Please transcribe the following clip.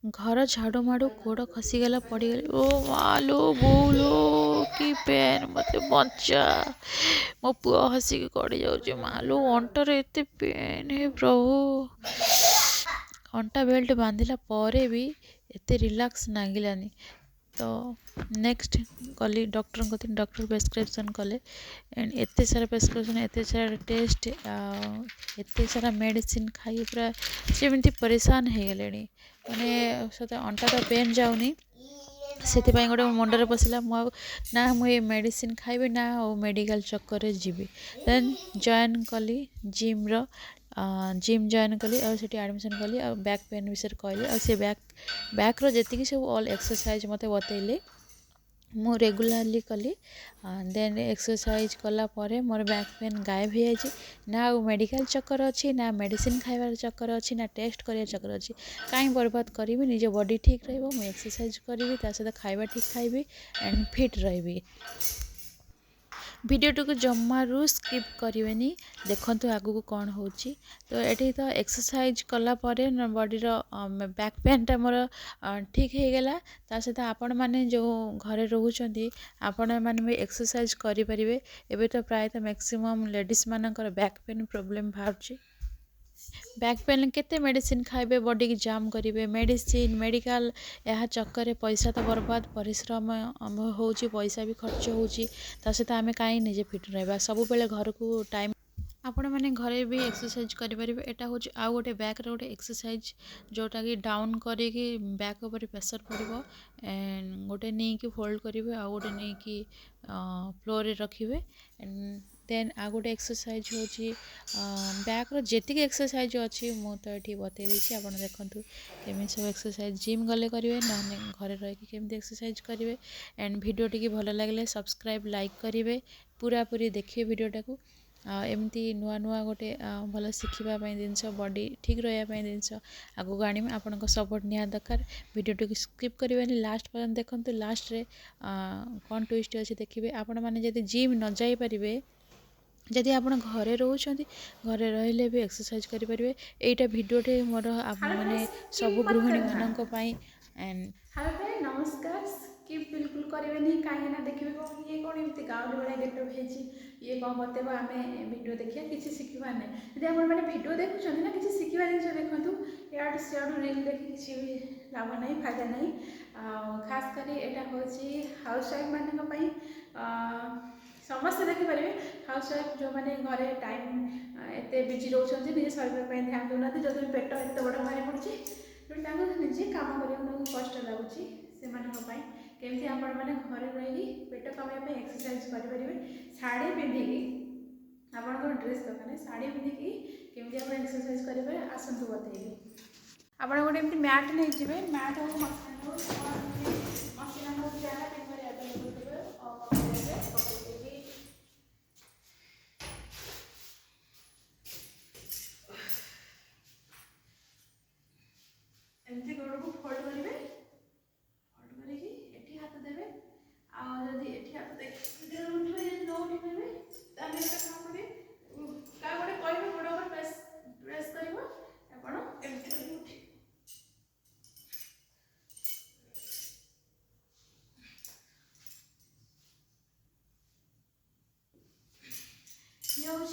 घर झाड़ू माड़ू गोड़ खसीगला पड़गली। ओ मालो बोलो कि पेन मत बचा। मो पुआ हसिक गड़ी जाऊँ मालो अंटर एत पेन है प्रभु। अंटा बेल्ट बांधिला पर भी एत रिलैक्स नागिलानी। तो नेक्स्ट गली डॉक्टर को डॉक्टर प्रेस्क्रिप्शन कले एंड एत सारा प्रेस्क्रिप्शन एत सारा टेस्ट एत सारा मेडिसिन खाई पूरा सेमती परेशान हो गले माने सत अंटा तो पेन जाऊनी से गोटे मुंडे पशिला ना मुझे मेडिसिन खाइबी ना मेडिकल चक्कर जीवी देन जॉइन कली जिम रो जिम जॉइन कली और सेठी एडमिशन कली और बैक पेन विषय कहली और से बैक रो जेतिकी सब ऑल एक्सरसाइज मते बतैले मु रेगुलारली कली देन एक्सरसाइज कला परे मोर बैक पेन गायब हो जाए ना मेडिकल चक्कर अच्छी ना मेडिसिन खाइबार चक्कर अच्छी ना टेस्ट कर चक्कर अच्छी कहीं बर्बाद करी निज बॉडी ठीक रही मुझे एक्सरसाइज करी सहित खाइबा ठीक खाइबी एंड फिट रही भिडियो को जमारू स्किप करेनि देखु आगू कौन हो तो ये तो एक्सरसाइज कला बॉडी बैक पेनटा मोर ठीक हो गला सहित आपण मैंने जो घरे रोचंती आपण मैंने भी एक्सरसाइज करें एबे तो प्रायतः मैक्सिमम लेडीज मानकर बैक पेन प्रॉब्लम बाहर बैक पेन केते मेडिसिन खाइबे बॉडी की जाम करेंगे मेडिसिन मेडिकल यह चक्कर पैसा तो बर्बाद परिश्रम हो पैसा भी खर्च हो सहित आम कहीं निजे फिट रहा सब बेले घर को टाइम आपण मैंने घरे भी एक्सरसाइज करेंगे यहाँ हूँ आउ गोटे बैक गोटे एक्सरसाइज जोटा कि डाउन करी बैक उपर प्रेशर पड़ो एंड गोटे नहीं कि फोल्ड करेंगे आउ गोटे नहीं कि फ्लोर रखिए एंड देन आ गोटे एक्सरसाइज हूँ बैक रेतिक एक्सरसाइज अच्छी मु तो ये बतई देती आप देखूँ केमी सब एक्सरसाइज जिम गले करेंगे ना घरे रही एक्सरसाइज करेंगे एंड वीडियो टी भल लगे सब्सक्राइब लाइक करेंगे पूरा पूरी देखिए वीडियोटा को एमती नुआ नुआ गोटे भल शिखापी जिनस बॉडी ठीक रही जिनस आगू आने आपण सपोर्ट निहा दरकार वीडियो स्किप करेंगे लास्ट पर्यंत देखते लास्ट रे कौन ट्विस्ट अच्छे देखिए आपण मैंने जब जिम न जाई पारे जदि आप घरे रोचंती घरे रहिले भी एक्सरसाइज करेंगे एटा भिडियोटे मोर माने सब गृहिणी मानक पई एंड हेलो फ्रेंड नमस्कार स्किप बिल्कुल करेंगे कहीं देखिए कौन ये कौन एमती गाँव भाया गेटअप होती ये कौन बतेब आम भिड देखिए किसी शिखबार ना जब आप मैंने भिड देखुं ना किसी शिखा जिन देखूँ इडू सियाड़ू रिल देखिए किसी भी लाभ ना फायदा ना खास कर यहाँ हूँ हाउस वाइफ मानी समस्त देखिपारे हाउस वाइफ जो मैंने घरे टाइम एत बिजी रोच निजे शरीर ध्यान दूना जो पेट एत बड़ बाहरी पड़ी निजे कम करने कष्ट लगुच से केमती आपण मैंने घरे रही पेट कमाई एक्सरसाइज करेंगे शाढ़ी पिंधिकी आपंकर ड्रेस दरकार शाढ़ी पिंधिकी केमती आप एक्सरसाइज करेंगे आसतु बतेबी आप गोटे एमती मैट नहीं जी मैट हो मशीन हो जहाँ एमती गोड़ को फोल्ड करेंगे फोल्ड करके हाथ देवे आदि हाथ देखिए न उठी पारे कौन करेंगे क्या गोटे कह गोड़ पर प्रेस कर उठी ये हूँ